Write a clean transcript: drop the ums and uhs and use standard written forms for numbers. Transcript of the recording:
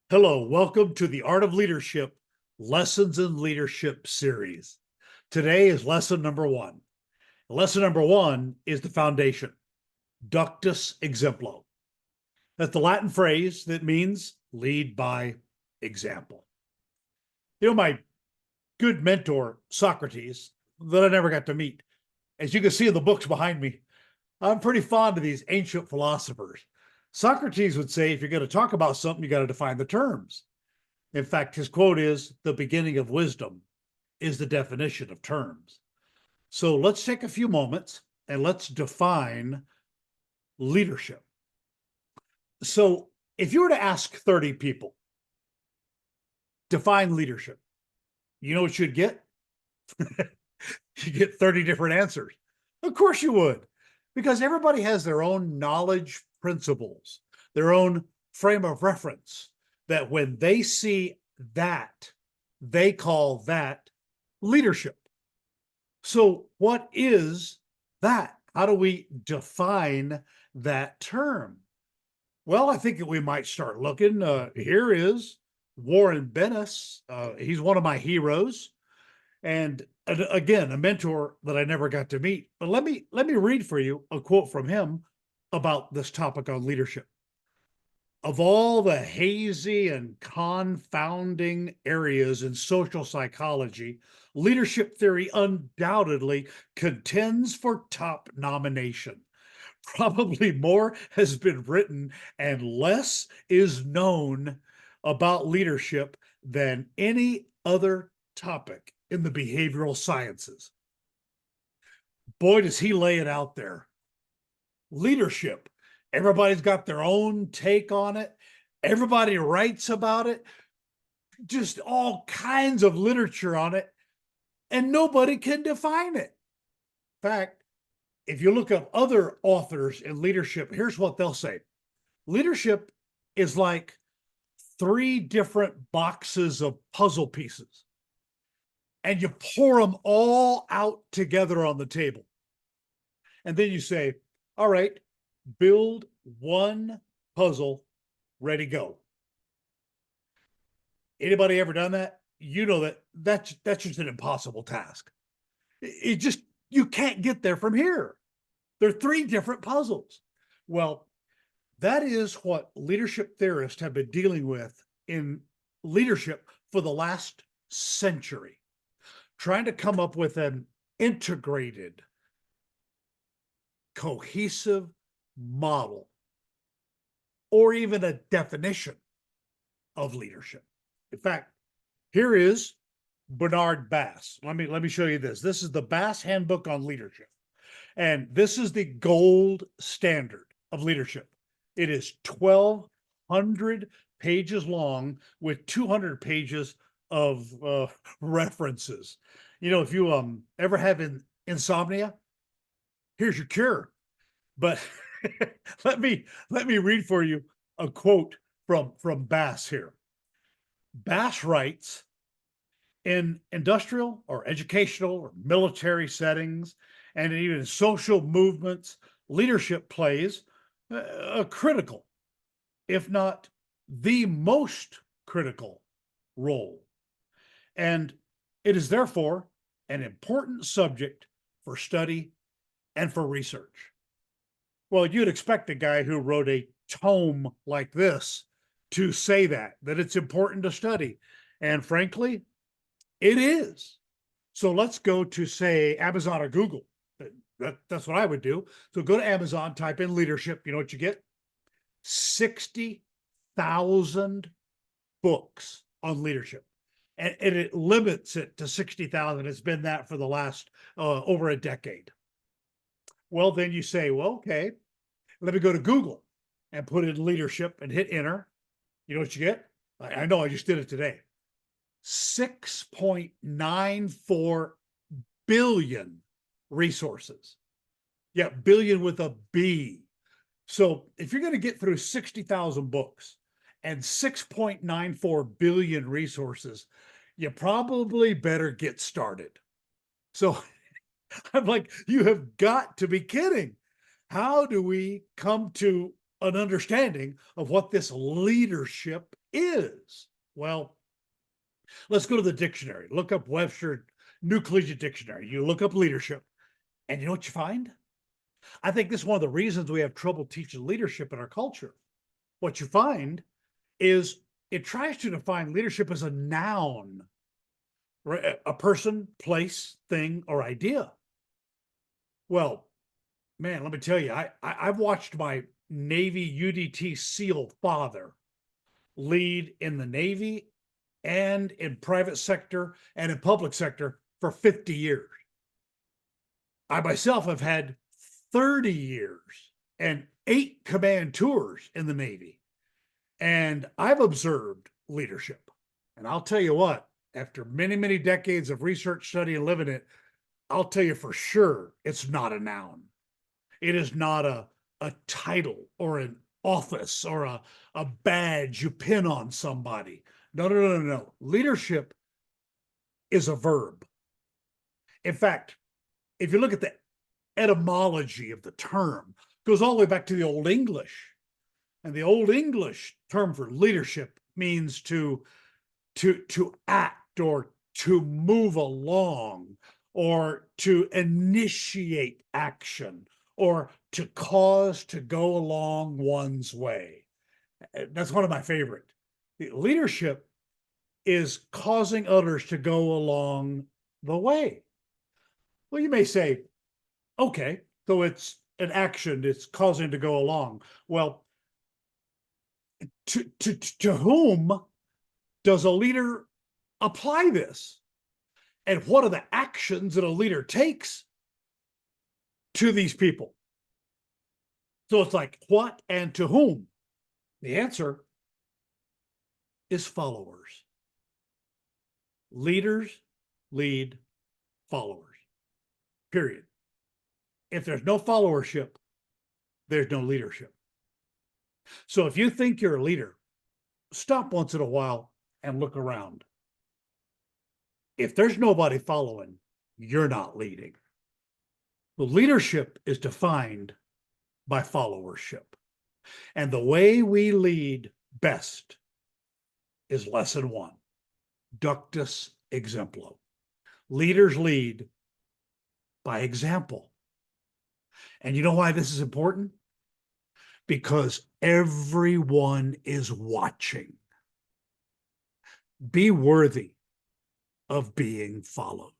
Hello, welcome to the Art of Leadership Lessons in Leadership series. Today is lesson number one. Lesson number one is the foundation, Ductus Exemplo. That's the Latin phrase that means lead by example. My good mentor, Socrates, that I never got to meet, as you can see in the books behind me, I'm pretty fond of these ancient philosophers. Socrates would say, if you're going to talk about something, you got to define the terms. In fact, his quote is, the beginning of wisdom is the definition of terms. So let's take a few moments and let's define leadership. So if you were to ask 30 people, define leadership, you know what you'd get? You get 30 different answers. Of course you would, because everybody has their own knowledge principles, their own frame of reference, that when they see that, they call that leadership. So what is that? How do we define that term? Well, I think that we might start looking. Here is Warren Bennis. He's one of my heroes, and again, a mentor that I never got to meet. But let me read for you a quote from him about this topic on leadership. Of all the hazy and confounding areas in social psychology, leadership theory undoubtedly contends for top nomination. Probably more has been written and less is known about leadership than any other topic in the behavioral sciences. Boy, does he lay it out there. Leadership. Everybody's got their own take on it. Everybody writes about it. Just all kinds of literature on it. And nobody can define it. In fact, if you look up other authors in leadership, here's what they'll say. Leadership is like 3 different boxes of puzzle pieces. And you pour them all out together on the table. And then you say, all right, build one puzzle, ready, go. Anybody ever done that? You know that's just an impossible task. It just, you can't get there from here. There are 3 different puzzles. Well, that is what leadership theorists have been dealing with in leadership for the last century, trying to come up with an integrated, cohesive model, or even a definition of leadership. In fact, here is Bernard Bass. Let me show you this. This is the Bass Handbook on Leadership. And this is the gold standard of leadership. It is 1,200 pages long with 200 pages of references. If you ever have insomnia, here's your cure. But let me read for you a quote from Bass here. Bass writes, in industrial or educational or military settings, and even social movements, leadership plays a critical, if not the most critical role. And it is therefore an important subject for study and for research. Well, you'd expect a guy who wrote a tome like this to say that it's important to study. And frankly, it is. So let's go to, say, Amazon or Google. That's what I would do. So go to Amazon, type in leadership. You know what you get? 60,000 books on leadership. And it limits it to 60,000. It's been that for the last over a decade. Well, then you say, well, okay, let me go to Google and put in leadership and hit enter. You know what you get? I know, I just did it today. 6.94 billion resources. Yeah, billion with a B. So if you're going to get through 60,000 books and 6.94 billion resources, you probably better get started. So I'm like, you have got to be kidding. How do we come to an understanding of what this leadership is? Well, let's go to the dictionary. Look up Webster New Collegiate Dictionary. You look up leadership, and you know what you find? I think this is one of the reasons we have trouble teaching leadership in our culture. What you find is it tries to define leadership as a noun, right? A person, place, thing, or idea. Well, man, let me tell you, I've watched my Navy UDT SEAL father lead in the Navy and in private sector and in public sector for 50 years. I myself have had 30 years and 8 command tours in the Navy. And I've observed leadership. And I'll tell you what, after many, many decades of research, study, and living it, I'll tell you for sure it's not a noun. It is not a title or an office or a badge you pin on somebody. No, no, no, no, no. Leadership is a verb. In fact, if you look at the etymology of the term, it goes all the way back to the Old English. And the Old English term for leadership means to act or to move along or to initiate action or to cause to go along one's way. That's one of my favorite. Leadership is causing others to go along the way. Well, you may say, okay, so it's an action, it's causing to go along. Well, to whom does a leader apply this? And what are the actions that a leader takes to these people? So it's like, what and to whom? The answer is followers. Leaders lead followers, period. If there's no followership, there's no leadership. So if you think you're a leader, stop once in a while and look around. If there's nobody following, you're not leading. The leadership is defined by followership. And the way we lead best is lesson 1, ductus exemplo. Leaders lead by example. And you know why this is important? Because everyone is watching. Be worthy of being followed.